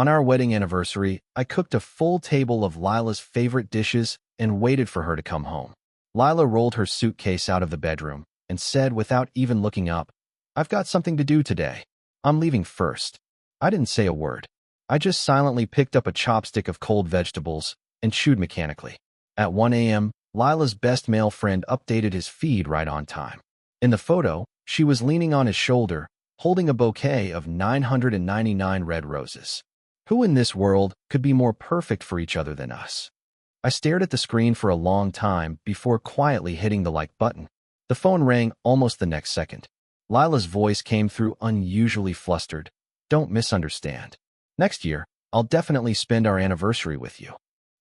On our wedding anniversary, I cooked a full table of Lila's favorite dishes and waited for her to come home. Lila rolled her suitcase out of the bedroom and said without even looking up, "I've got something to do today. I'm leaving first." I didn't say a word. I just silently picked up a chopstick of cold vegetables and chewed mechanically. At 1 a.m., Lila's best male friend updated his feed right on time. In the photo, she was leaning on his shoulder, holding a bouquet of 999 red roses. Who in this world could be more perfect for each other than us? I stared at the screen for a long time before quietly hitting the like button. The phone rang almost the next second. Lila's voice came through unusually flustered. "Don't misunderstand. Next year, I'll definitely spend our anniversary with you."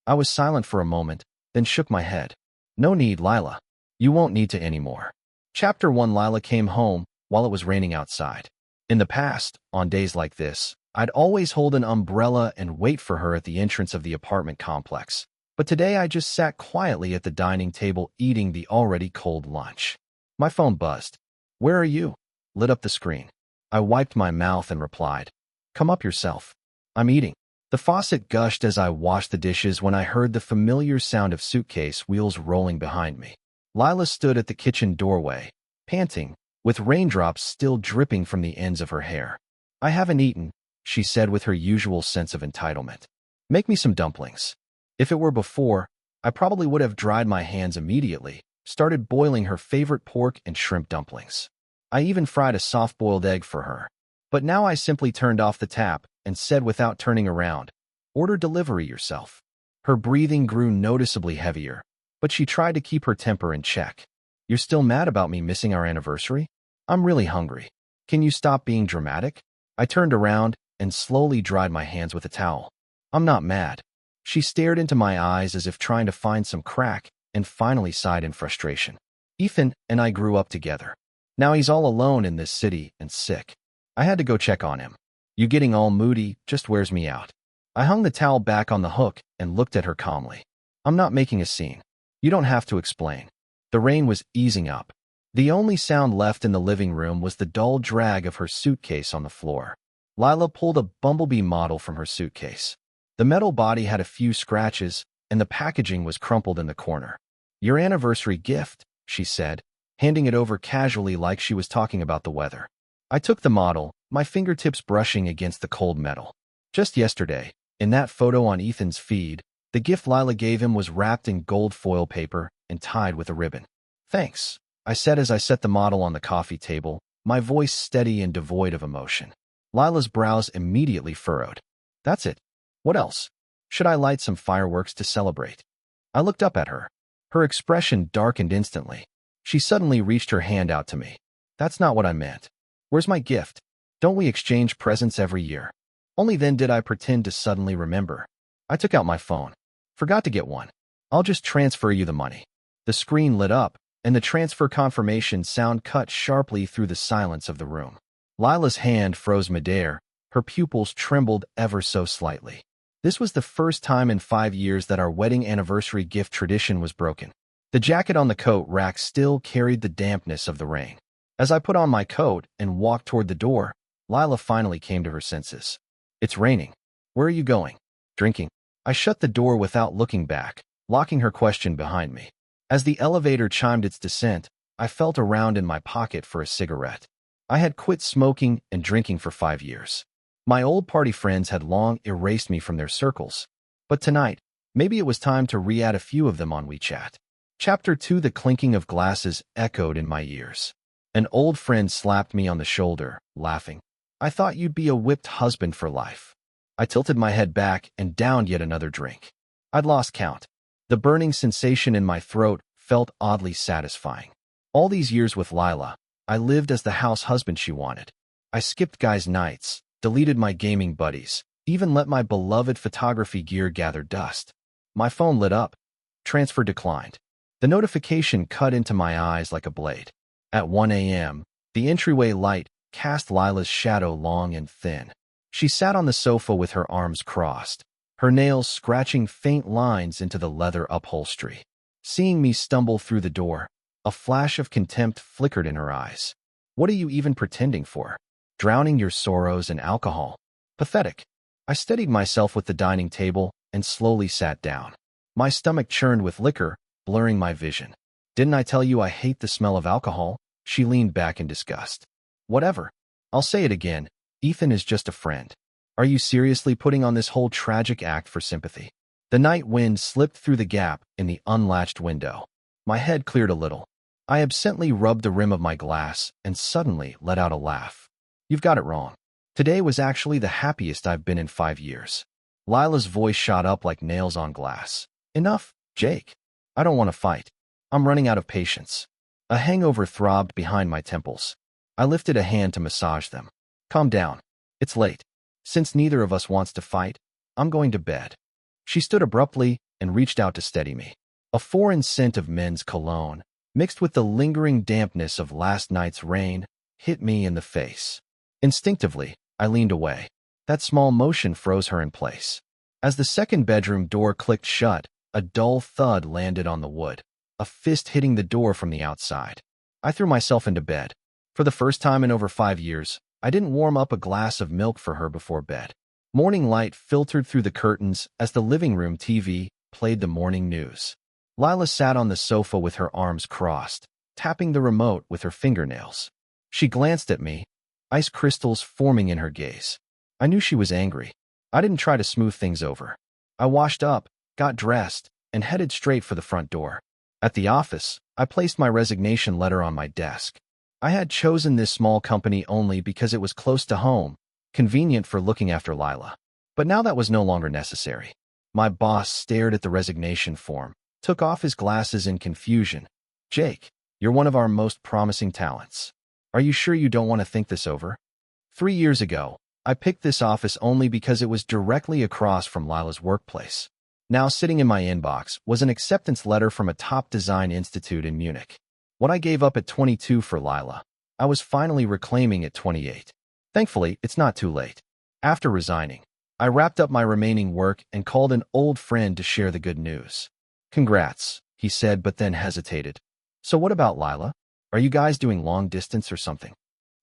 I was silent for a moment, then shook my head. "No need, Lila. You won't need to anymore." Chapter 1. Lila came home while it was raining outside. In the past, on days like this, I'd always hold an umbrella and wait for her at the entrance of the apartment complex. But today I just sat quietly at the dining table eating the already cold lunch. My phone buzzed. "Where are you?" Lit up the screen. I wiped my mouth and replied, "Come up yourself. I'm eating." The faucet gushed as I washed the dishes when I heard the familiar sound of suitcase wheels rolling behind me. Lila stood at the kitchen doorway, panting, with raindrops still dripping from the ends of her hair. "I haven't eaten," she said with her usual sense of entitlement. "Make me some dumplings." If it were before, I probably would have dried my hands immediately, started boiling her favorite pork and shrimp dumplings. I even fried a soft-boiled egg for her. But now I simply turned off the tap and said without turning around, "Order delivery yourself." Her breathing grew noticeably heavier, but she tried to keep her temper in check. "You're still mad about me missing our anniversary? I'm really hungry. Can you stop being dramatic?" I turned around and slowly dried my hands with a towel. "I'm not mad." She stared into my eyes as if trying to find some crack and finally sighed in frustration. "Ethan and I grew up together. Now he's all alone in this city and sick. I had to go check on him. You getting all moody just wears me out." I hung the towel back on the hook and looked at her calmly. "I'm not making a scene. You don't have to explain." The rain was easing up. The only sound left in the living room was the dull drag of her suitcase on the floor. Lila pulled a bumblebee model from her suitcase. The metal body had a few scratches, and the packaging was crumpled in the corner. "Your anniversary gift," she said, handing it over casually like she was talking about the weather. I took the model, my fingertips brushing against the cold metal. Just yesterday, in that photo on Ethan's feed, the gift Lila gave him was wrapped in gold foil paper and tied with a ribbon. "Thanks," I said as I set the model on the coffee table, my voice steady and devoid of emotion. Lila's brows immediately furrowed. "That's it. What else? Should I light some fireworks to celebrate?" I looked up at her. Her expression darkened instantly. She suddenly reached her hand out to me. "That's not what I meant. Where's my gift? Don't we exchange presents every year?" Only then did I pretend to suddenly remember. I took out my phone. "Forgot to get one. I'll just transfer you the money." The screen lit up, and the transfer confirmation sound cut sharply through the silence of the room. Lila's hand froze midair. Her pupils trembled ever so slightly. This was the first time in 5 years that our wedding anniversary gift tradition was broken. The jacket on the coat rack still carried the dampness of the rain. As I put on my coat and walked toward the door, Lila finally came to her senses. "It's raining. Where are you going?" "Drinking." I shut the door without looking back, locking her question behind me. As the elevator chimed its descent, I felt around in my pocket for a cigarette. I had quit smoking and drinking for 5 years. My old party friends had long erased me from their circles. But tonight, maybe it was time to re-add a few of them on WeChat. Chapter 2. The clinking of glasses echoed in my ears. An old friend slapped me on the shoulder, laughing. "I thought you'd be a whipped husband for life." I tilted my head back and downed yet another drink. I'd lost count. The burning sensation in my throat felt oddly satisfying. All these years with Lila, I lived as the house husband she wanted. I skipped guys' nights, deleted my gaming buddies, even let my beloved photography gear gather dust. My phone lit up. Transfer declined. The notification cut into my eyes like a blade. At 1 a.m., the entryway light cast Lila's shadow long and thin. She sat on the sofa with her arms crossed, her nails scratching faint lines into the leather upholstery. Seeing me stumble through the door, a flash of contempt flickered in her eyes. "What are you even pretending for? Drowning your sorrows in alcohol? Pathetic." I steadied myself with the dining table and slowly sat down. My stomach churned with liquor, blurring my vision. Didn't I tell you I hate the smell of alcohol? She leaned back in disgust. Whatever. I'll say it again. Ethan is just a friend. Are you seriously putting on this whole tragic act for sympathy? The night wind slipped through the gap in the unlatched window. My head cleared a little. I absently rubbed the rim of my glass and suddenly let out a laugh. You've got it wrong. Today was actually the happiest I've been in 5 years. Lila's voice shot up like nails on glass. Enough, Jake. I don't want to fight. I'm running out of patience. A hangover throbbed behind my temples. I lifted a hand to massage them. Calm down. It's late. Since neither of us wants to fight, I'm going to bed. She stood abruptly and reached out to steady me. A foreign scent of men's cologne, mixed with the lingering dampness of last night's rain, hit me in the face. Instinctively, I leaned away. That small motion froze her in place. As the second bedroom door clicked shut, a dull thud landed on the wood, a fist hitting the door from the outside. I threw myself into bed. For the first time in over 5 years, I didn't warm up a glass of milk for her before bed. Morning light filtered through the curtains as the living room TV played the morning news. Lila sat on the sofa with her arms crossed, tapping the remote with her fingernails. She glanced at me, ice crystals forming in her gaze. I knew she was angry. I didn't try to smooth things over. I washed up, got dressed, and headed straight for the front door. At the office, I placed my resignation letter on my desk. I had chosen this small company only because it was close to home, convenient for looking after Lila. But now that was no longer necessary. My boss stared at the resignation form, took off his glasses in confusion. Jake, you're one of our most promising talents. Are you sure you don't want to think this over? 3 years ago, I picked this office only because it was directly across from Lila's workplace. Now sitting in my inbox was an acceptance letter from a top design institute in Munich. What I gave up at 22 for Lila, I was finally reclaiming at 28. Thankfully, it's not too late. After resigning, I wrapped up my remaining work and called an old friend to share the good news. Congrats, he said, but then hesitated. So what about Lila? Are you guys doing long distance or something?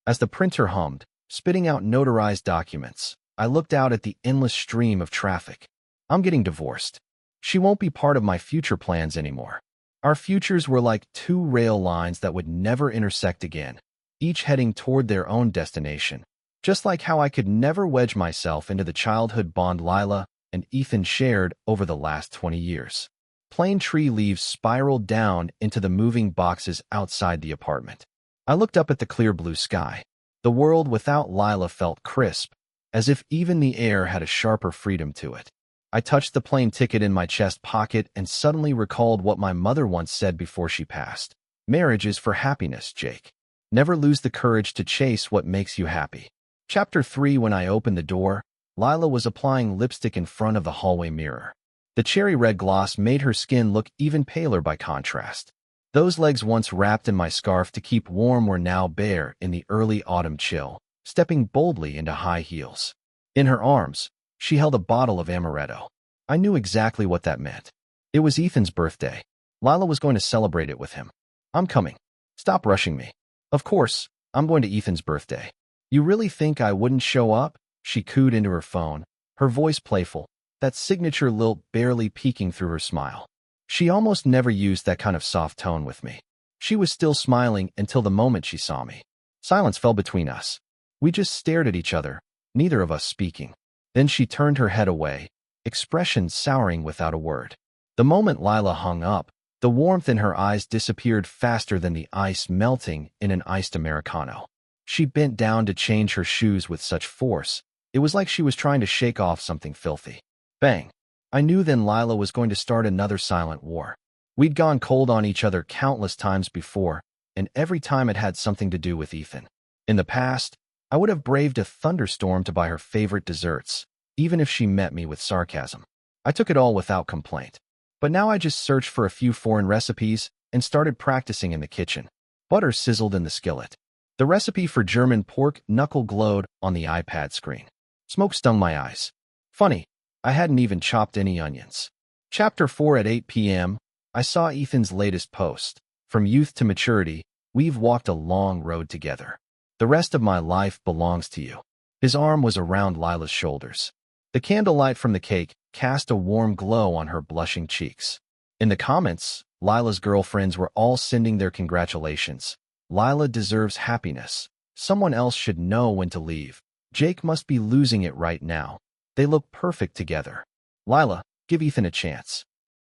As the printer hummed, spitting out notarized documents, I looked out at the endless stream of traffic. I'm getting divorced. She won't be part of my future plans anymore. Our futures were like 2 rail lines that would never intersect again, each heading toward their own destination. Just like how I could never wedge myself into the childhood bond Lila and Ethan shared over the last 20 years. Plane tree leaves spiraled down into the moving boxes outside the apartment. I looked up at the clear blue sky. The world without Lila felt crisp, as if even the air had a sharper freedom to it. I touched the plane ticket in my chest pocket and suddenly recalled what my mother once said before she passed. Marriage is for happiness, Jake. Never lose the courage to chase what makes you happy. Chapter 3. When I opened the door, Lila was applying lipstick in front of the hallway mirror. The cherry red gloss made her skin look even paler by contrast. Those legs once wrapped in my scarf to keep warm were now bare in the early autumn chill, stepping boldly into high heels. In her arms, she held a bottle of amaretto. I knew exactly what that meant. It was Ethan's birthday. Lila was going to celebrate it with him. I'm coming. Stop rushing me. Of course, I'm going to Ethan's birthday. You really think I wouldn't show up? She cooed into her phone, her voice playful, that signature lilt barely peeking through her smile. She almost never used that kind of soft tone with me. She was still smiling until the moment she saw me. Silence fell between us. We just stared at each other, neither of us speaking. Then she turned her head away, expression souring without a word. The moment Lila hung up, the warmth in her eyes disappeared faster than the ice melting in an iced Americano. She bent down to change her shoes with such force, it was like she was trying to shake off something filthy. Bang! I knew then Lila was going to start another silent war. We'd gone cold on each other countless times before, and every time it had something to do with Ethan. In the past, I would have braved a thunderstorm to buy her favorite desserts, even if she met me with sarcasm. I took it all without complaint. But now I just searched for a few foreign recipes and started practicing in the kitchen. Butter sizzled in the skillet. The recipe for German pork knuckle glowed on the iPad screen. Smoke stung my eyes. Funny, I hadn't even chopped any onions. Chapter 4. At 8 p.m., I saw Ethan's latest post. From youth to maturity, we've walked a long road together. The rest of my life belongs to you. His arm was around Lila's shoulders. The candlelight from the cake cast a warm glow on her blushing cheeks. In the comments, Lila's girlfriends were all sending their congratulations. Lila deserves happiness. Someone else should know when to leave. Jake must be losing it right now. They look perfect together. Lila, give Ethan a chance.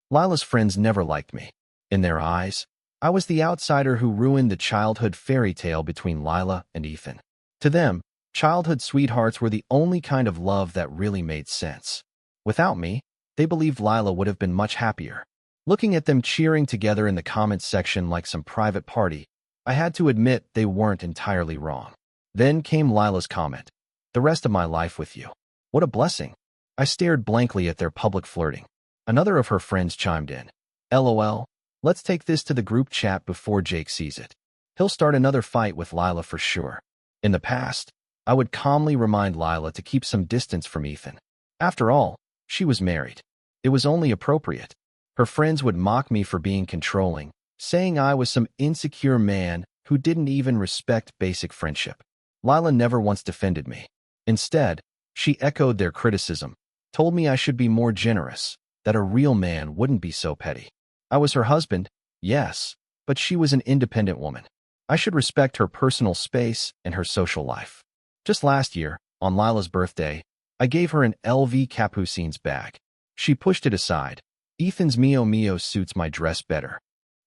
Lila's friends never liked me. In their eyes, I was the outsider who ruined the childhood fairy tale between Lila and Ethan. To them, childhood sweethearts were the only kind of love that really made sense. Without me, they believed Lila would have been much happier. Looking at them cheering together in the comments section like some private party, I had to admit they weren't entirely wrong. Then came Lila's comment. The rest of my life with you. What a blessing. I stared blankly at their public flirting. Another of her friends chimed in. LOL, let's take this to the group chat before Jake sees it. He'll start another fight with Lila for sure. In the past, I would calmly remind Lila to keep some distance from Ethan. After all, she was married. It was only appropriate. Her friends would mock me for being controlling, saying I was some insecure man who didn't even respect basic friendship. Lila never once defended me. Instead, she echoed their criticism, told me I should be more generous, that a real man wouldn't be so petty. I was her husband, yes, but she was an independent woman. I should respect her personal space and her social life. Just last year, on Lila's birthday, I gave her an LV Capucines bag. She pushed it aside. Ethan's Mio Mio suits my dress better.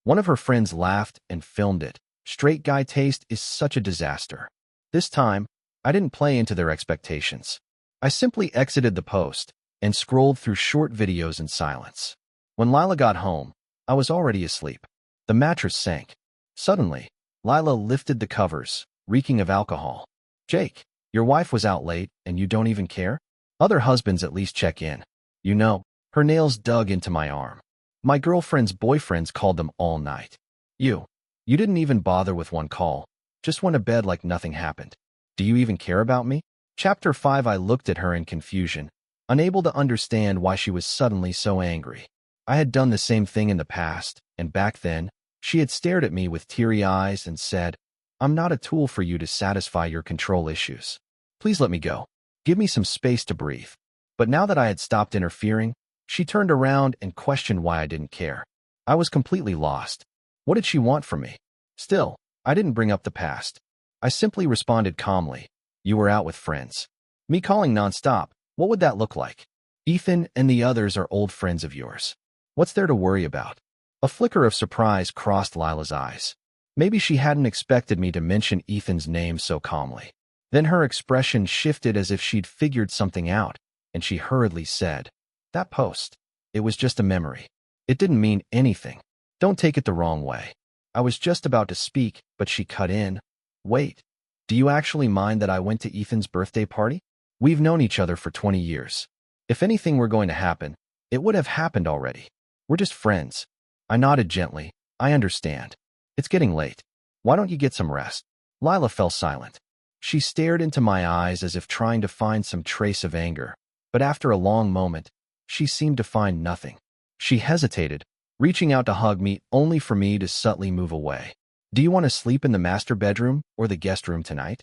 One of her friends laughed and filmed it. Straight guy taste is such a disaster. This time, I didn't play into their expectations. I simply exited the post and scrolled through short videos in silence. When Lila got home, I was already asleep. The mattress sank. Suddenly, Lila lifted the covers, reeking of alcohol. Jake, your wife was out late and you don't even care? Other husbands at least check in. You know, her nails dug into my arm. My girlfriend's boyfriends called them all night. You didn't even bother with one call. Just went to bed like nothing happened. Do you even care about me? Chapter 5. I looked at her in confusion, unable to understand why she was suddenly so angry. I had done the same thing in the past, and back then, she had stared at me with teary eyes and said, I'm not a tool for you to satisfy your control issues. Please let me go. Give me some space to breathe. But now that I had stopped interfering, she turned around and questioned why I didn't care. I was completely lost. What did she want from me? Still, I didn't bring up the past. I simply responded calmly. You were out with friends. Me calling nonstop, what would that look like? Ethan and the others are old friends of yours. What's there to worry about? A flicker of surprise crossed Lila's eyes. Maybe she hadn't expected me to mention Ethan's name so calmly. Then her expression shifted as if she'd figured something out, and she hurriedly said, That post. It was just a memory. It didn't mean anything. Don't take it the wrong way. I was just about to speak, but she cut in. Wait, do you actually mind that I went to Ethan's birthday party? We've known each other for 20 years. If anything were going to happen, it would have happened already. We're just friends. I nodded gently. I understand. It's getting late. Why don't you get some rest? Lila fell silent. She stared into my eyes as if trying to find some trace of anger, but after a long moment, she seemed to find nothing. She hesitated, reaching out to hug me only for me to subtly move away. Do you want to sleep in the master bedroom or the guest room tonight?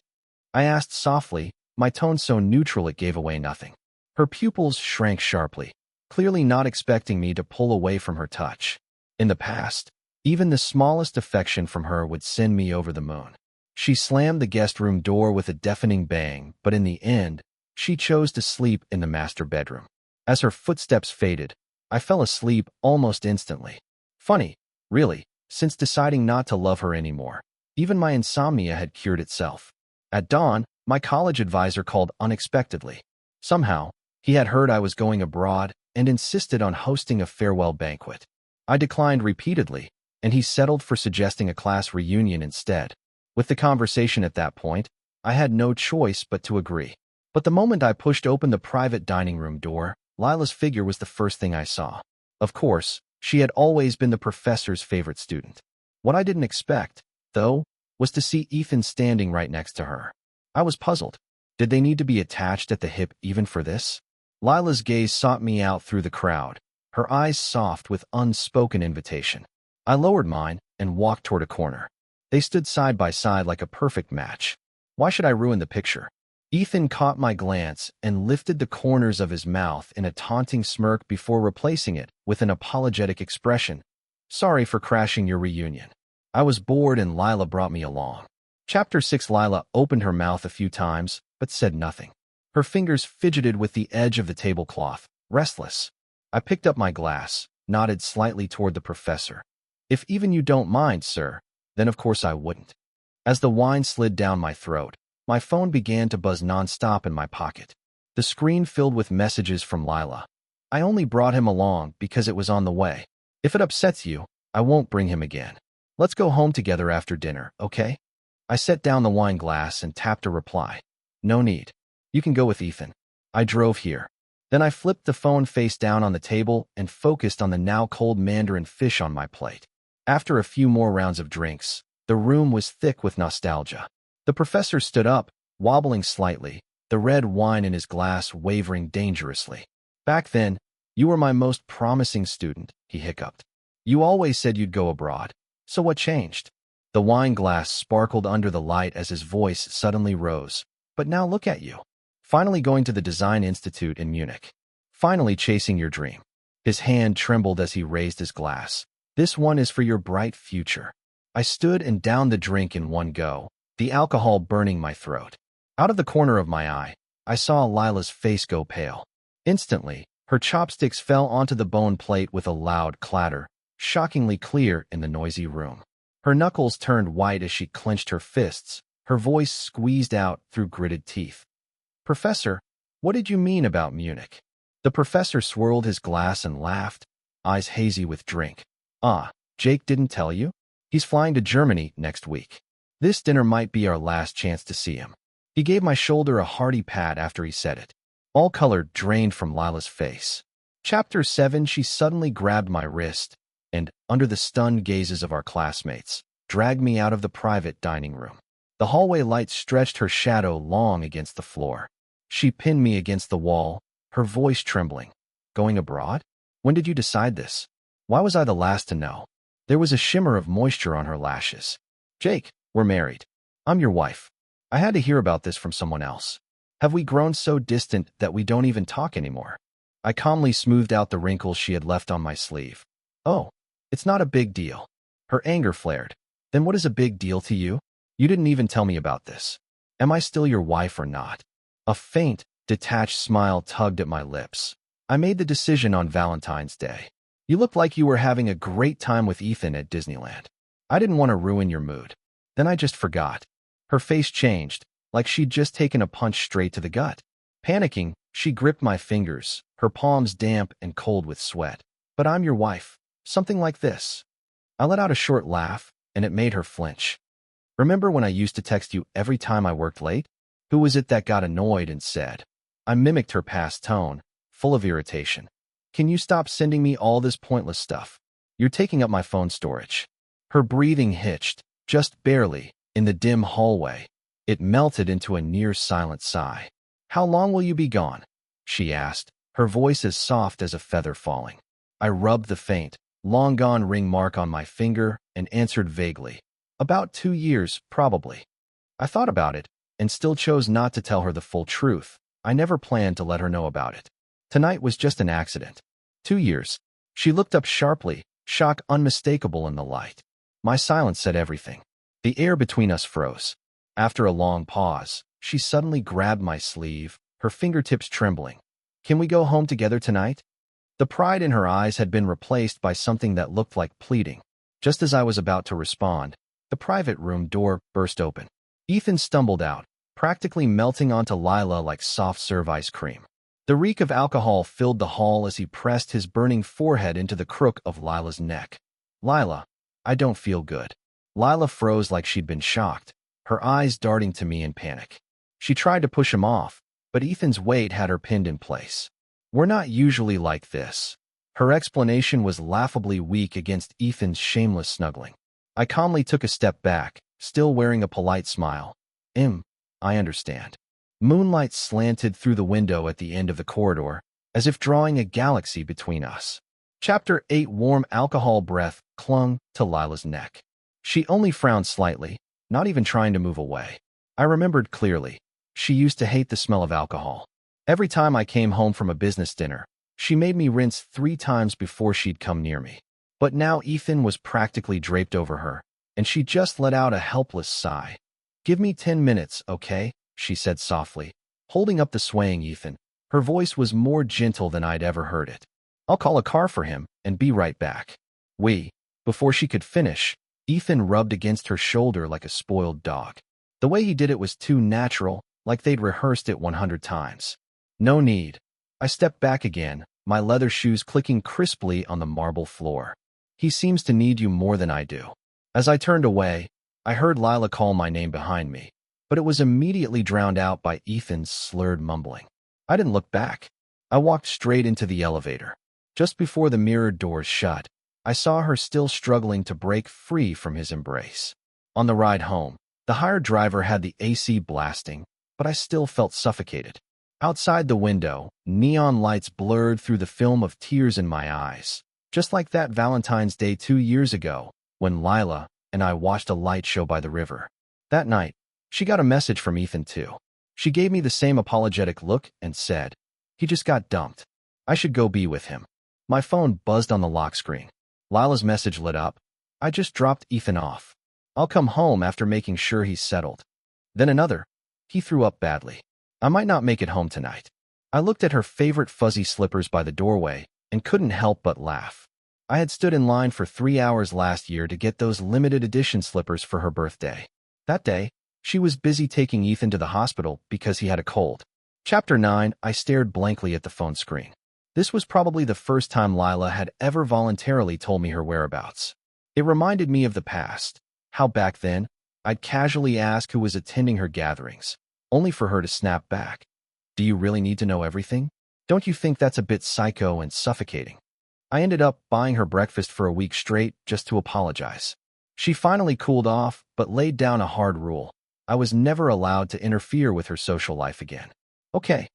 I asked softly, my tone so neutral it gave away nothing. Her pupils shrank sharply, clearly not expecting me to pull away from her touch. In the past, even the smallest affection from her would send me over the moon. She slammed the guest room door with a deafening bang, but in the end, she chose to sleep in the master bedroom. As her footsteps faded, I fell asleep almost instantly. Funny, really, since deciding not to love her anymore. Even my insomnia had cured itself. At dawn, my college advisor called unexpectedly. Somehow, he had heard I was going abroad and insisted on hosting a farewell banquet. I declined repeatedly, and he settled for suggesting a class reunion instead. With the conversation at that point, I had no choice but to agree. But the moment I pushed open the private dining room door, Lila's figure was the first thing I saw. Of course, she had always been the professor's favorite student. What I didn't expect, though, was to see Ethan standing right next to her. I was puzzled. Did they need to be attached at the hip even for this? Lila's gaze sought me out through the crowd, her eyes soft with unspoken invitation. I lowered mine and walked toward a corner. They stood side by side like a perfect match. Why should I ruin the picture? Ethan caught my glance and lifted the corners of his mouth in a taunting smirk before replacing it with an apologetic expression. Sorry for crashing your reunion. I was bored and Lila brought me along. Chapter 6. Lila opened her mouth a few times, but said nothing. Her fingers fidgeted with the edge of the tablecloth, restless. I picked up my glass, nodded slightly toward the professor. If even you don't mind, sir, then of course I wouldn't. As the wine slid down my throat, my phone began to buzz nonstop in my pocket. The screen filled with messages from Lila. I only brought him along because it was on the way. If it upsets you, I won't bring him again. Let's go home together after dinner, okay? I set down the wine glass and tapped a reply. No need. You can go with Ethan. I drove here. Then I flipped the phone face down on the table and focused on the now cold mandarin fish on my plate. After a few more rounds of drinks, the room was thick with nostalgia. The professor stood up, wobbling slightly, the red wine in his glass wavering dangerously. Back then, you were my most promising student, he hiccuped. You always said you'd go abroad. So what changed? The wine glass sparkled under the light as his voice suddenly rose. But now look at you. Finally going to the Design Institute in Munich. Finally chasing your dream. His hand trembled as he raised his glass. This one is for your bright future. I stood and downed the drink in one go, the alcohol burning my throat. Out of the corner of my eye, I saw Lila's face go pale. Instantly, her chopsticks fell onto the bone plate with a loud clatter, shockingly clear in the noisy room. Her knuckles turned white as she clenched her fists, her voice squeezed out through gritted teeth. Professor, what did you mean about Munich? The professor swirled his glass and laughed, eyes hazy with drink. Jake didn't tell you? He's flying to Germany next week. This dinner might be our last chance to see him. He gave my shoulder a hearty pat after he said it. All color drained from Lila's face. Chapter 7. She suddenly grabbed my wrist and, under the stunned gazes of our classmates, dragged me out of the private dining room. The hallway light stretched her shadow long against the floor. She pinned me against the wall, her voice trembling. Going abroad? When did you decide this? Why was I the last to know? There was a shimmer of moisture on her lashes. Jake, we're married. I'm your wife. I had to hear about this from someone else. Have we grown so distant that we don't even talk anymore? I calmly smoothed out the wrinkles she had left on my sleeve. Oh, it's not a big deal. Her anger flared. Then what is a big deal to you? You didn't even tell me about this. Am I still your wife or not? A faint, detached smile tugged at my lips. I made the decision on Valentine's Day. You looked like you were having a great time with Ethan at Disneyland. I didn't want to ruin your mood. Then I just forgot. Her face changed, like she'd just taken a punch straight to the gut. Panicking, she gripped my fingers, her palms damp and cold with sweat. But I'm your wife. Something like this. I let out a short laugh, and it made her flinch. Remember when I used to text you every time I worked late? Who was it that got annoyed and said? I mimicked her past tone, full of irritation. Can you stop sending me all this pointless stuff? You're taking up my phone storage. Her breathing hitched, just barely, in the dim hallway. It melted into a near-silent sigh. How long will you be gone? She asked, her voice as soft as a feather falling. I rubbed the faint, long-gone ring mark on my finger and answered vaguely. About 2 years, probably. I thought about it, and still chose not to tell her the full truth. I never planned to let her know about it. Tonight was just an accident. 2 years. She looked up sharply, shock unmistakable in the light. My silence said everything. The air between us froze. After a long pause, she suddenly grabbed my sleeve, her fingertips trembling. Can we go home together tonight? The pride in her eyes had been replaced by something that looked like pleading. Just as I was about to respond, the private room door burst open. Ethan stumbled out, practically melting onto Lila like soft-serve ice cream. The reek of alcohol filled the hall as he pressed his burning forehead into the crook of Lila's neck. Lila, I don't feel good. Lila froze like she'd been shocked, her eyes darting to me in panic. She tried to push him off, but Ethan's weight had her pinned in place. We're not usually like this. Her explanation was laughably weak against Ethan's shameless snuggling. I calmly took a step back, still wearing a polite smile. I understand. Moonlight slanted through the window at the end of the corridor, as if drawing a galaxy between us. Chapter 8. Warm alcohol breath clung to Lila's neck. She only frowned slightly, not even trying to move away. I remembered clearly. She used to hate the smell of alcohol. Every time I came home from a business dinner, she made me rinse 3 times before she'd come near me. But now Ethan was practically draped over her, and she just let out a helpless sigh. "Give me 10 minutes, okay?" she said softly, holding up the swaying Ethan. Her voice was more gentle than I'd ever heard it. "I'll call a car for him and be right back." Before she could finish, Ethan rubbed against her shoulder like a spoiled dog. The way he did it was too natural, like they'd rehearsed it 100 times. "No need." I stepped back again, my leather shoes clicking crisply on the marble floor. "He seems to need you more than I do." As I turned away, I heard Lila call my name behind me, but it was immediately drowned out by Ethan's slurred mumbling. I didn't look back. I walked straight into the elevator. Just before the mirrored doors shut, I saw her still struggling to break free from his embrace. On the ride home, the hired driver had the AC blasting, but I still felt suffocated. Outside the window, neon lights blurred through the film of tears in my eyes, just like that Valentine's Day 2 years ago, when Lila and I watched a light show by the river. That night, she got a message from Ethan too. She gave me the same apologetic look and said, "He just got dumped. I should go be with him." My phone buzzed on the lock screen. Lila's message lit up. "I just dropped Ethan off. I'll come home after making sure he's settled." Then another. "He threw up badly. I might not make it home tonight." I looked at her favorite fuzzy slippers by the doorway and couldn't help but laugh. I had stood in line for 3 hours last year to get those limited edition slippers for her birthday. That day, she was busy taking Ethan to the hospital because he had a cold. Chapter 9. I stared blankly at the phone screen. This was probably the first time Lila had ever voluntarily told me her whereabouts. It reminded me of the past, how back then, I'd casually ask who was attending her gatherings, only for her to snap back. "Do you really need to know everything? Don't you think that's a bit psycho and suffocating?" I ended up buying her breakfast for a week straight just to apologize. She finally cooled off, but laid down a hard rule. I was never allowed to interfere with her social life again. Okay.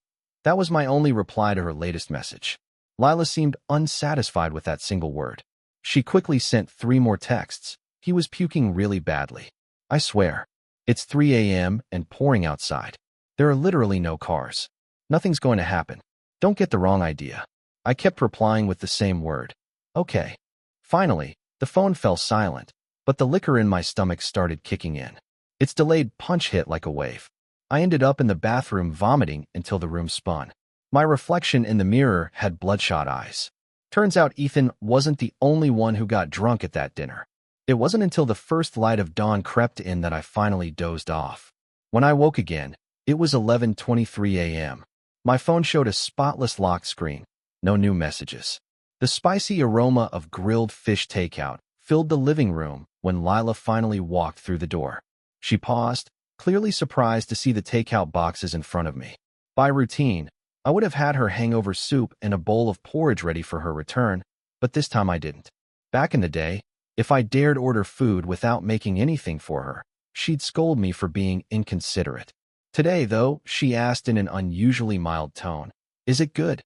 That was my only reply to her latest message. Lila seemed unsatisfied with that single word. She quickly sent 3 more texts. "He was puking really badly. I swear. It's 3 a.m. and pouring outside. There are literally no cars. Nothing's going to happen. Don't get the wrong idea." I kept replying with the same word. "Okay." Finally, the phone fell silent, but the liquor in my stomach started kicking in. Its delayed punch hit like a wave. I ended up in the bathroom vomiting until the room spun. My reflection in the mirror had bloodshot eyes. Turns out Ethan wasn't the only one who got drunk at that dinner. It wasn't until the first light of dawn crept in that I finally dozed off. When I woke again, it was 11:23 a.m. My phone showed a spotless locked screen. No new messages. The spicy aroma of grilled fish takeout filled the living room when Lila finally walked through the door. She paused, clearly surprised to see the takeout boxes in front of me. By routine, I would have had her hangover soup and a bowl of porridge ready for her return, but this time I didn't. Back in the day, if I dared order food without making anything for her, she'd scold me for being inconsiderate. Today, though, she asked in an unusually mild tone, "Is it good?"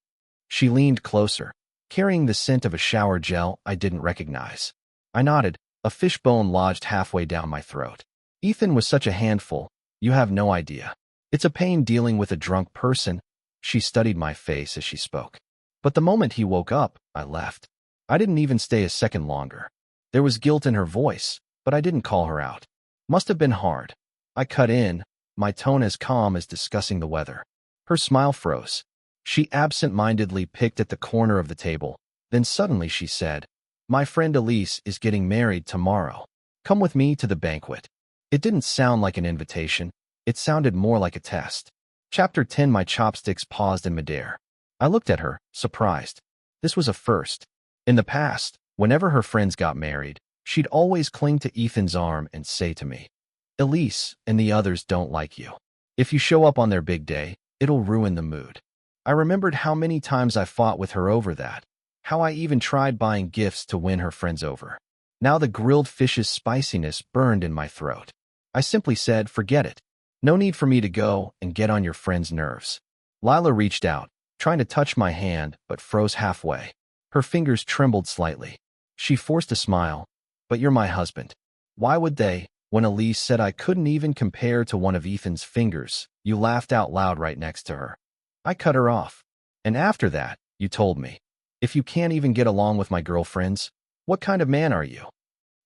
She leaned closer, carrying the scent of a shower gel I didn't recognize. I nodded, a fishbone lodged halfway down my throat. "Ethan was such a handful, you have no idea. It's a pain dealing with a drunk person." She studied my face as she spoke. "But the moment he woke up, I left. I didn't even stay a second longer." There was guilt in her voice, but I didn't call her out. "Must have been hard." I cut in, my tone as calm as discussing the weather. Her smile froze. She absent-mindedly picked at the corner of the table. Then suddenly she said, "My friend Elise is getting married tomorrow. Come with me to the banquet." It didn't sound like an invitation. It sounded more like a test. Chapter 10. My chopsticks paused in midair. I looked at her, surprised. This was a first. In the past, whenever her friends got married, she'd always cling to Ethan's arm and say to me, "Elise and the others don't like you. If you show up on their big day, it'll ruin the mood." I remembered how many times I fought with her over that, how I even tried buying gifts to win her friends over. Now the grilled fish's spiciness burned in my throat. I simply said, "Forget it. No need for me to go and get on your friend's nerves." Lila reached out, trying to touch my hand, but froze halfway. Her fingers trembled slightly. She forced a smile. "But you're my husband. Why would they?" When Elise said I couldn't even compare to one of Ethan's fingers, you laughed out loud right next to her. I cut her off. And after that, you told me, if you can't even get along with my girlfriends, what kind of man are you?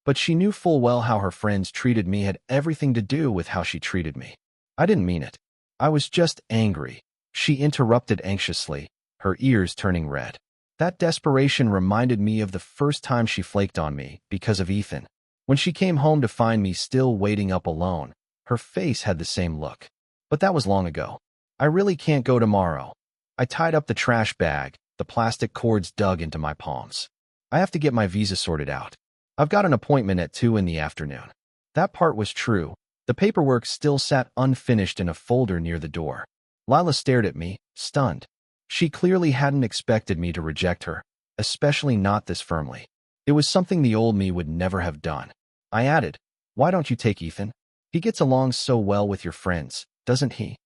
But she knew full well how her friends treated me had everything to do with how she treated me. I didn't mean it. I was just angry. She interrupted anxiously, her ears turning red. That desperation reminded me of the first time she flaked on me because of Ethan. When she came home to find me still waiting up alone, her face had the same look. But that was long ago. I really can't go tomorrow. I tied up the trash bag, the plastic cords dug into my palms. I have to get my visa sorted out. I've got an appointment at 2 in the afternoon. That part was true. The paperwork still sat unfinished in a folder near the door. Lila stared at me, stunned. She clearly hadn't expected me to reject her, especially not this firmly. It was something the old me would never have done. I added, why don't you take Ethan? He gets along so well with your friends, doesn't he?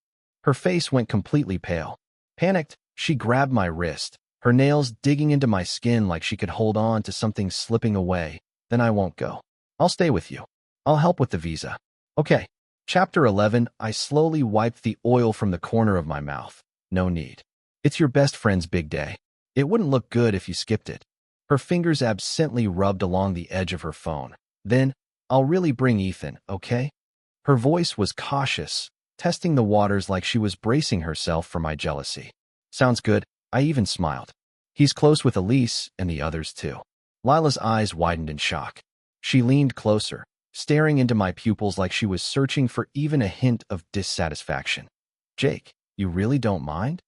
Her face went completely pale. Panicked, she grabbed my wrist, her nails digging into my skin like she could hold on to something slipping away. Then I won't go. I'll stay with you. I'll help with the visa. Okay. Chapter 11. I slowly wiped the oil from the corner of my mouth. No need. It's your best friend's big day. It wouldn't look good if you skipped it. Her fingers absently rubbed along the edge of her phone. Then, I'll really bring Ethan, okay? Her voice was cautious, testing the waters like she was bracing herself for my jealousy. Sounds good. I even smiled. He's close with Elise and the others too. Lila's eyes widened in shock. She leaned closer, staring into my pupils like she was searching for even a hint of dissatisfaction. Jake, you really don't mind?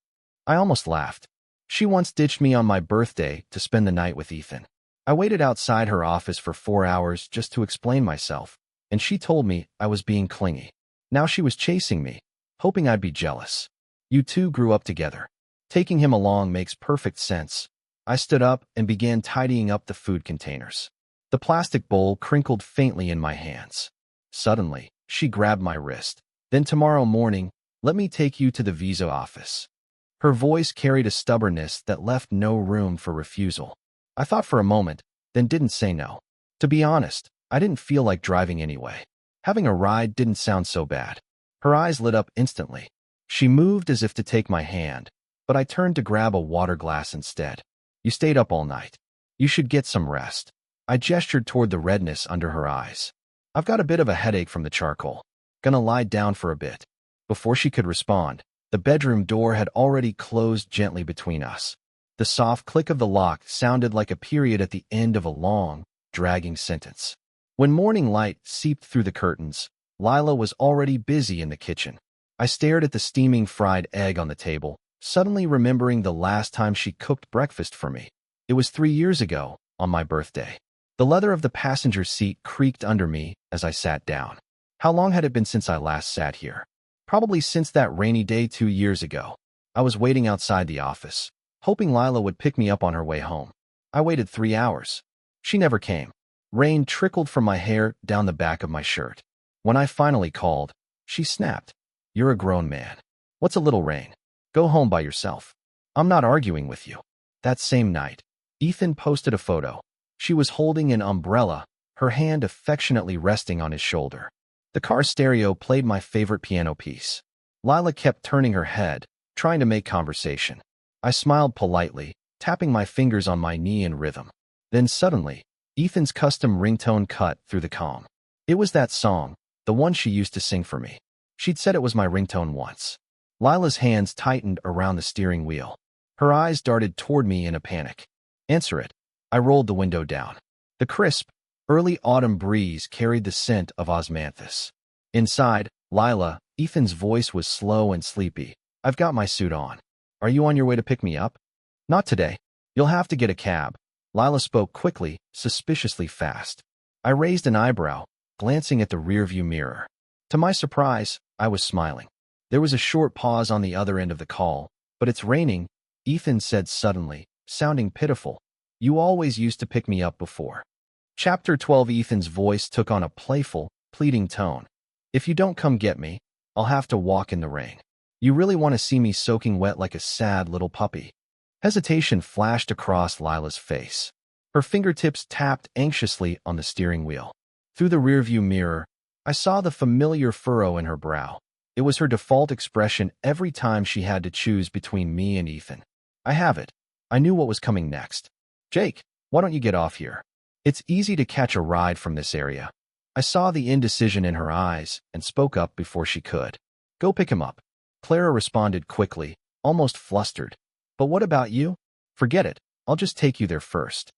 I almost laughed. She once ditched me on my birthday to spend the night with Ethan. I waited outside her office for 4 hours just to explain myself, and she told me I was being clingy. Now she was chasing me, hoping I'd be jealous. You two grew up together. Taking him along makes perfect sense. I stood up and began tidying up the food containers. The plastic bowl crinkled faintly in my hands. Suddenly, she grabbed my wrist. Then tomorrow morning, let me take you to the visa office. Her voice carried a stubbornness that left no room for refusal. I thought for a moment, then didn't say no. To be honest, I didn't feel like driving anyway. Having a ride didn't sound so bad. Her eyes lit up instantly. She moved as if to take my hand, but I turned to grab a water glass instead. You stayed up all night. You should get some rest. I gestured toward the redness under her eyes. I've got a bit of a headache from the charcoal. Gonna lie down for a bit. Before she could respond, the bedroom door had already closed gently between us. The soft click of the lock sounded like a period at the end of a long, dragging sentence. When morning light seeped through the curtains, Lila was already busy in the kitchen. I stared at the steaming fried egg on the table, suddenly remembering the last time she cooked breakfast for me. It was 3 years ago, on my birthday. The leather of the passenger seat creaked under me as I sat down. How long had it been since I last sat here? Probably since that rainy day 2 years ago. I was waiting outside the office, hoping Lila would pick me up on her way home. I waited 3 hours. She never came. Rain trickled from my hair down the back of my shirt. When I finally called, she snapped. You're a grown man. What's a little rain? Go home by yourself. I'm not arguing with you. That same night, Ethan posted a photo. She was holding an umbrella, her hand affectionately resting on his shoulder. The car stereo played my favorite piano piece. Lila kept turning her head, trying to make conversation. I smiled politely, tapping my fingers on my knee in rhythm. Then suddenly, Ethan's custom ringtone cut through the calm. It was that song, the one she used to sing for me. She'd said it was my ringtone once. Lila's hands tightened around the steering wheel. Her eyes darted toward me in a panic. Answer it. I rolled the window down. The crisp, early autumn breeze carried the scent of osmanthus. Inside, Lila, Ethan's voice was slow and sleepy. I've got my suit on. Are you on your way to pick me up? Not today. You'll have to get a cab. Lila spoke quickly, suspiciously fast. I raised an eyebrow, glancing at the rearview mirror. To my surprise, I was smiling. There was a short pause on the other end of the call. But it's raining, Ethan said suddenly, sounding pitiful. You always used to pick me up before. Chapter 12. Ethan's voice took on a playful, pleading tone. If you don't come get me, I'll have to walk in the rain. You really want to see me soaking wet like a sad little puppy? Hesitation flashed across Lila's face. Her fingertips tapped anxiously on the steering wheel. Through the rearview mirror, I saw the familiar furrow in her brow. It was her default expression every time she had to choose between me and Ethan. I have it. I knew what was coming next. Jake, why don't you get off here? It's easy to catch a ride from this area. I saw the indecision in her eyes and spoke up before she could. Go pick him up. Clara responded quickly, almost flustered. But what about you? Forget it. I'll just take you there first.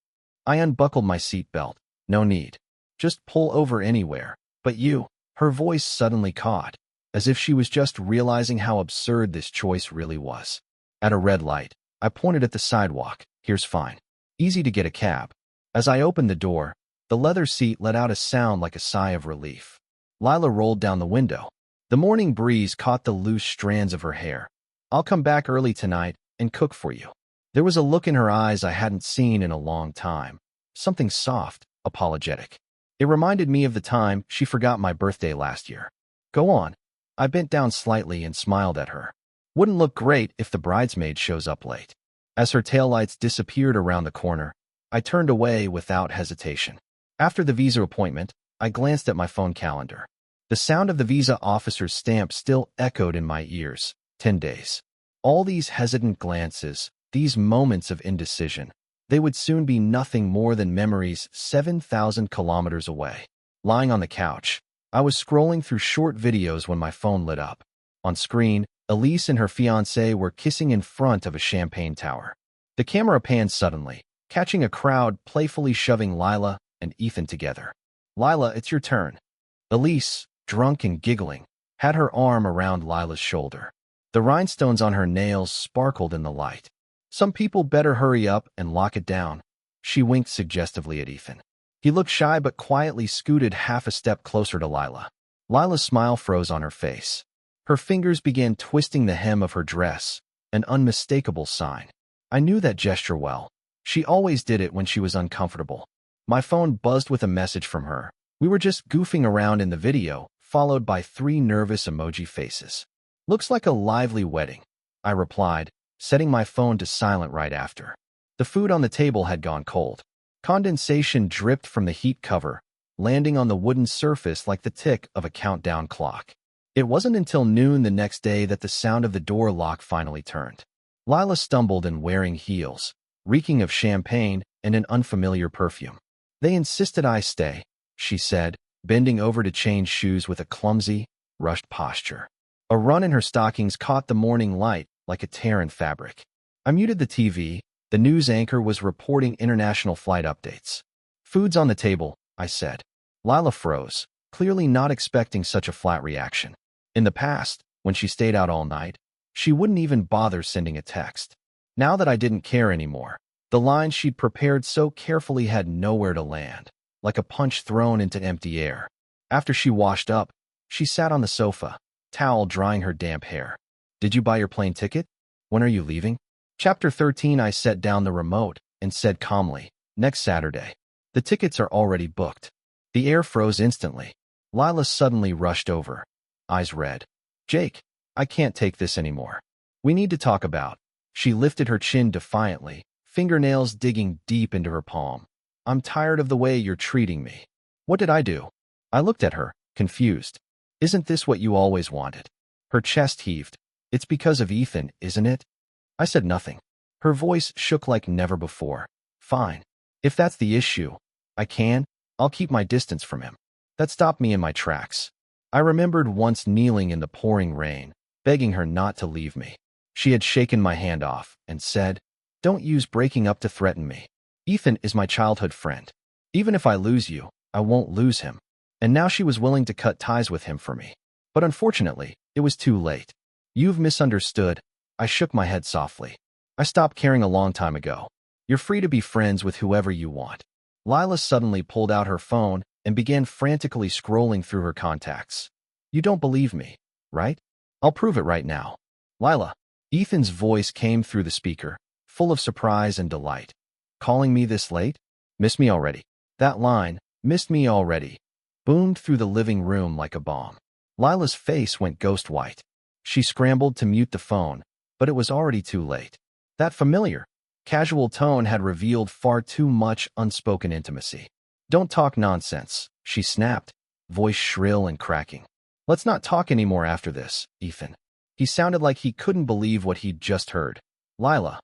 I unbuckled my seatbelt. No need. Just pull over anywhere. But you, her voice suddenly caught, as if she was just realizing how absurd this choice really was. At a red light, I pointed at the sidewalk. Here's fine. Easy to get a cab. As I opened the door, the leather seat let out a sound like a sigh of relief. Lila rolled down the window. The morning breeze caught the loose strands of her hair. I'll come back early tonight and cook for you. There was a look in her eyes I hadn't seen in a long time. Something soft, apologetic. It reminded me of the time she forgot my birthday last year. Go on. I bent down slightly and smiled at her. Wouldn't look great if the bridesmaid shows up late. As her taillights disappeared around the corner, I turned away without hesitation. After the visa appointment, I glanced at my phone calendar. The sound of the visa officer's stamp still echoed in my ears. 10 days. All these hesitant glances, these moments of indecision, they would soon be nothing more than memories 7,000 kilometers away. Lying on the couch, I was scrolling through short videos when my phone lit up. On screen, Elise and her fiancé were kissing in front of a champagne tower. The camera panned suddenly, catching a crowd playfully shoving Lila and Ethan together. Lila, it's your turn. Elise, drunk and giggling, had her arm around Lila's shoulder. The rhinestones on her nails sparkled in the light. Some people better hurry up and lock it down. She winked suggestively at Ethan. He looked shy but quietly scooted half a step closer to Lila. Lila's smile froze on her face. Her fingers began twisting the hem of her dress, an unmistakable sign. I knew that gesture well. She always did it when she was uncomfortable. My phone buzzed with a message from her. We were just goofing around in the video, followed by 3 nervous emoji faces. Looks like a lively wedding, I replied, setting my phone to silent right after. The food on the table had gone cold. Condensation dripped from the heat cover, landing on the wooden surface like the tick of a countdown clock. It wasn't until noon the next day that the sound of the door lock finally turned. Lila stumbled in wearing heels, reeking of champagne and an unfamiliar perfume. They insisted I stay, she said, bending over to change shoes with a clumsy, rushed posture. A run in her stockings caught the morning light like a tear in fabric. I muted the TV. The news anchor was reporting international flight updates. Food's on the table, I said. Lila froze, clearly not expecting such a flat reaction. In the past, when she stayed out all night, she wouldn't even bother sending a text. Now that I didn't care anymore, the lines she'd prepared so carefully had nowhere to land, like a punch thrown into empty air. After she washed up, she sat on the sofa, towel drying her damp hair. Did you buy your plane ticket? When are you leaving? Chapter 13. I set down the remote and said calmly, next Saturday. The tickets are already booked. The air froze instantly. Lila suddenly rushed over, eyes red. Jake, I can't take this anymore. We need to talk about. She lifted her chin defiantly, fingernails digging deep into her palm. I'm tired of the way you're treating me. What did I do? I looked at her, confused. Isn't this what you always wanted? Her chest heaved. It's because of Ethan, isn't it? I said nothing. Her voice shook like never before. Fine. If that's the issue, I'll keep my distance from him. That stopped me in my tracks. I remembered once kneeling in the pouring rain, begging her not to leave me. She had shaken my hand off and said, don't use breaking up to threaten me. Ethan is my childhood friend. Even if I lose you, I won't lose him. And now she was willing to cut ties with him for me. But unfortunately, it was too late. You've misunderstood. I shook my head softly. I stopped caring a long time ago. You're free to be friends with whoever you want. Lila suddenly pulled out her phone and began frantically scrolling through her contacts. You don't believe me, right? I'll prove it right now. Lila. Ethan's voice came through the speaker, full of surprise and delight. Calling me this late? Miss me already. That line, missed me already, boomed through the living room like a bomb. Lila's face went ghost white. She scrambled to mute the phone, but it was already too late. That familiar, casual tone had revealed far too much unspoken intimacy. Don't talk nonsense, she snapped. voice shrill and cracking. Let's not talk anymore after this, Ethan. He sounded like he couldn't believe what he'd just heard. Lila.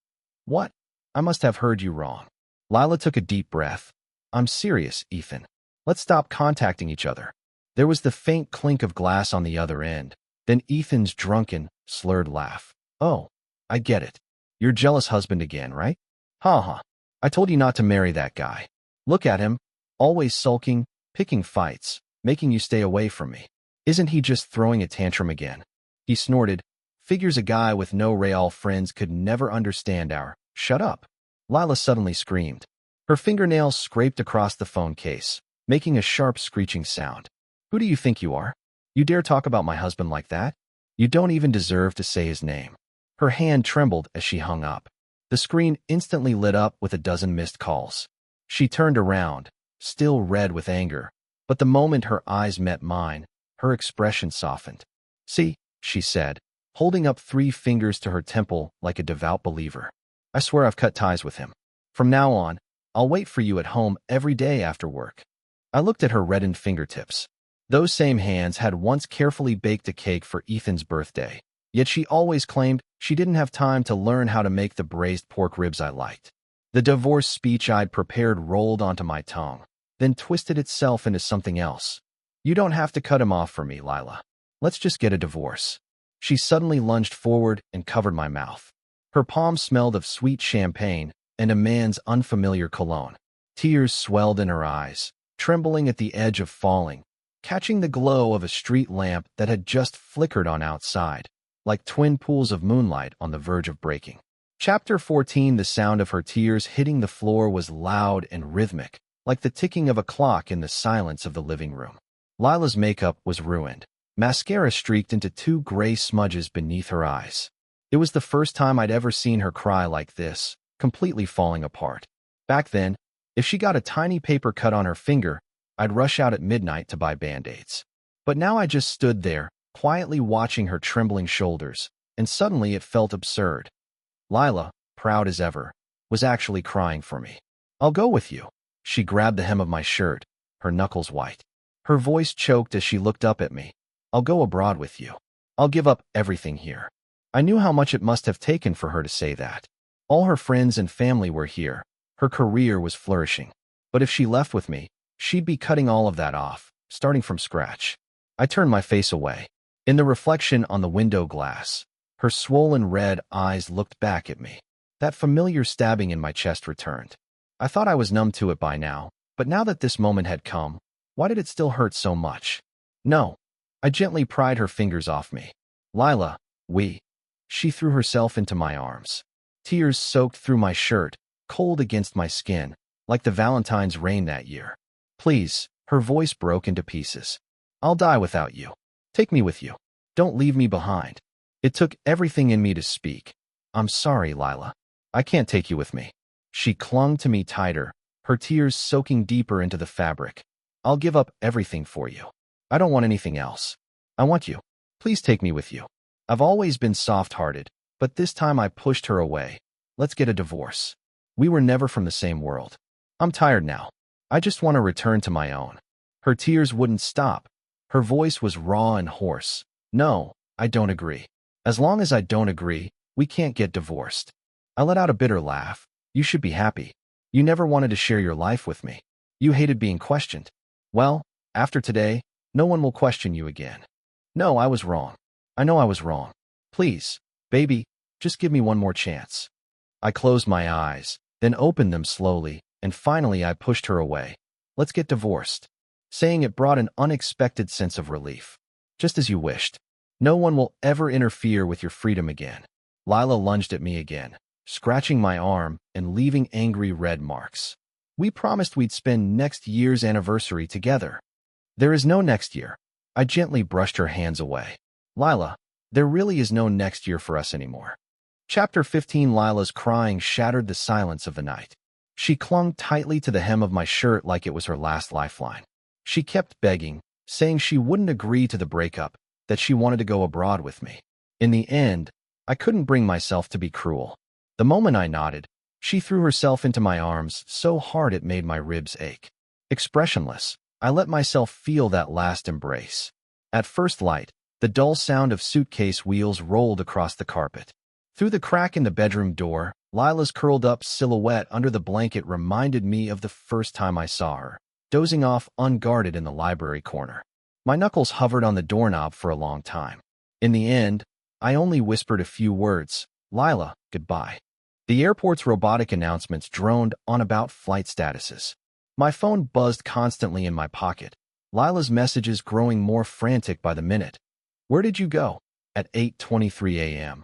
What? I must have heard you wrong. Lila took a deep breath. I'm serious, Ethan. Let's stop contacting each other. There was the faint clink of glass on the other end, then Ethan's drunken, slurred laugh. Oh, I get it. Your jealous husband again, right? Ha ha. I told you not to marry that guy. Look at him, always sulking, picking fights, making you stay away from me. Isn't he just throwing a tantrum again? He snorted. Figures a guy with no real friends could never understand our, shut up. Lila suddenly screamed. Her fingernails scraped across the phone case, making a sharp screeching sound. Who do you think you are? You dare talk about my husband like that? You don't even deserve to say his name. Her hand trembled as she hung up. The screen instantly lit up with a dozen missed calls. She turned around, still red with anger, but the moment her eyes met mine, her expression softened. See, she said, holding up 3 fingers to her temple like a devout believer. I swear I've cut ties with him. From now on, I'll wait for you at home every day after work. I looked at her reddened fingertips. Those same hands had once carefully baked a cake for Ethan's birthday, yet she always claimed she didn't have time to learn how to make the braised pork ribs I liked. The divorce speech I'd prepared rolled onto my tongue, then twisted itself into something else. You don't have to cut him off for me, Lila. Let's just get a divorce. She suddenly lunged forward and covered my mouth. Her palm smelled of sweet champagne and a man's unfamiliar cologne. Tears swelled in her eyes, trembling at the edge of falling, catching the glow of a street lamp that had just flickered on outside, like twin pools of moonlight on the verge of breaking. Chapter 14. The sound of her tears hitting the floor was loud and rhythmic, like the ticking of a clock in the silence of the living room. Lila's makeup was ruined. Mascara streaked into 2 gray smudges beneath her eyes. It was the first time I'd ever seen her cry like this, completely falling apart. Back then, if she got a tiny paper cut on her finger, I'd rush out at midnight to buy Band-Aids. But now I just stood there, quietly watching her trembling shoulders, and suddenly it felt absurd. Lila, proud as ever, was actually crying for me. I'll go with you. She grabbed the hem of my shirt, her knuckles white. Her voice choked as she looked up at me. I'll go abroad with you. I'll give up everything here. I knew how much it must have taken for her to say that. All her friends and family were here. Her career was flourishing. But if she left with me, she'd be cutting all of that off, starting from scratch. I turned my face away. In the reflection on the window glass, her swollen red eyes looked back at me. That familiar stabbing in my chest returned. I thought I was numb to it by now, but now that this moment had come, why did it still hurt so much? No. I gently pried her fingers off me. Lila, She threw herself into my arms. Tears soaked through my shirt, cold against my skin, like the Valentine's rain that year. Please, her voice broke into pieces. I'll die without you. Take me with you. Don't leave me behind. It took everything in me to speak. I'm sorry, Lila. I can't take you with me. She clung to me tighter, her tears soaking deeper into the fabric. I'll give up everything for you. I don't want anything else. I want you. Please take me with you. I've always been soft-hearted, but this time I pushed her away. Let's get a divorce. We were never from the same world. I'm tired now. I just want to return to my own. Her tears wouldn't stop. Her voice was raw and hoarse. No, I don't agree. As long as I don't agree, we can't get divorced. I let out a bitter laugh. You should be happy. You never wanted to share your life with me. You hated being questioned. Well, after today, no one will question you again. No, I was wrong. I know I was wrong. Please, baby, just give me one more chance. I closed my eyes, then opened them slowly, and finally I pushed her away. Let's get divorced. Saying it brought an unexpected sense of relief. Just as you wished. No one will ever interfere with your freedom again. Lila lunged at me again, scratching my arm and leaving angry red marks. We promised we'd spend next year's anniversary together. There is no next year. I gently brushed her hands away. Lila, there really is no next year for us anymore. Chapter 15. Lila's crying shattered the silence of the night. She clung tightly to the hem of my shirt like it was her last lifeline. She kept begging, saying she wouldn't agree to the breakup, that she wanted to go abroad with me. In the end, I couldn't bring myself to be cruel. The moment I nodded, she threw herself into my arms so hard it made my ribs ache. Expressionless, I let myself feel that last embrace. At first light, the dull sound of suitcase wheels rolled across the carpet. Through the crack in the bedroom door, Lila's curled-up silhouette under the blanket reminded me of the first time I saw her, dozing off unguarded in the library corner. My knuckles hovered on the doorknob for a long time. In the end, I only whispered a few words, "Lila, goodbye." The airport's robotic announcements droned on about flight statuses. My phone buzzed constantly in my pocket, Lila's messages growing more frantic by the minute. "Where did you go?" At 8:23 a.m.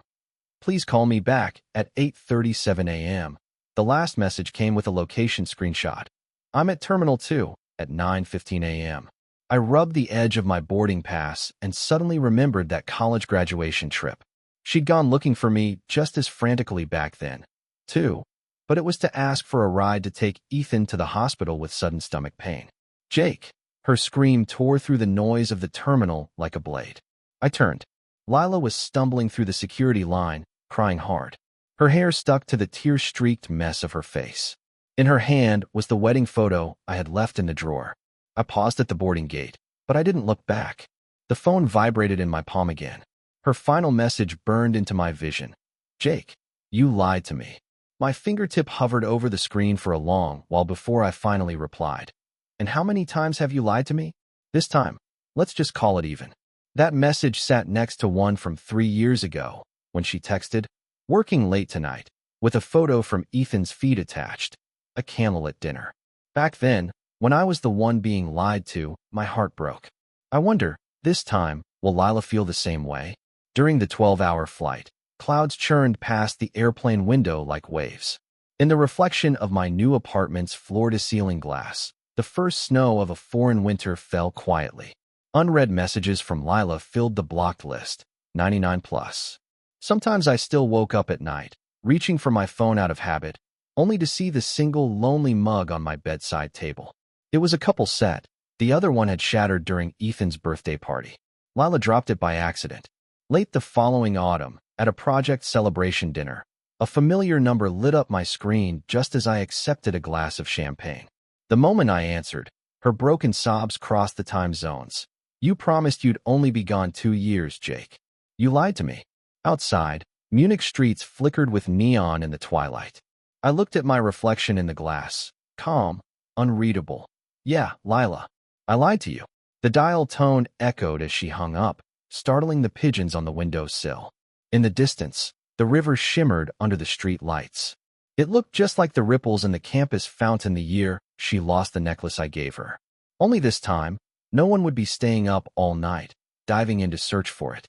"Please call me back," at 8:37 a.m. The last message came with a location screenshot. "I'm at Terminal 2, at 9:15 a.m. I rubbed the edge of my boarding pass and suddenly remembered that college graduation trip. She'd gone looking for me just as frantically back then, too, but it was to ask for a ride to take Ethan to the hospital with sudden stomach pain. "Jake!" Her scream tore through the noise of the terminal like a blade. I turned. Lila was stumbling through the security line, crying hard. Her hair stuck to the tear-streaked mess of her face. In her hand was the wedding photo I had left in the drawer. I paused at the boarding gate, but I didn't look back. The phone vibrated in my palm again. Her final message burned into my vision. "Jake, you lied to me." My fingertip hovered over the screen for a long while before I finally replied. "And how many times have you lied to me? This time, let's just call it even." That message sat next to one from 3 years ago, when she texted, "Working late tonight," with a photo from Ethan's feed attached. A candlelit dinner. Back then, when I was the one being lied to, my heart broke. I wonder, this time, will Lila feel the same way? During the 12-hour flight, clouds churned past the airplane window like waves. In the reflection of my new apartment's floor-to-ceiling glass, the first snow of a foreign winter fell quietly. Unread messages from Lila filled the blocked list, 99 plus. Sometimes I still woke up at night, reaching for my phone out of habit, only to see the single lonely mug on my bedside table. It was a couple set. The other one had shattered during Ethan's birthday party. Lila dropped it by accident. Late the following autumn, at a project celebration dinner, a familiar number lit up my screen just as I accepted a glass of champagne. The moment I answered, her broken sobs crossed the time zones. "You promised you'd only be gone 2 years, Jake. You lied to me." Outside, Munich streets flickered with neon in the twilight. I looked at my reflection in the glass, calm, unreadable. "Yeah, Lila, I lied to you." The dial tone echoed as she hung up, startling the pigeons on the windowsill. In the distance, the river shimmered under the street lights. It looked just like the ripples in the campus fountain the year she lost the necklace I gave her. Only this time, no one would be staying up all night, diving in to search for it.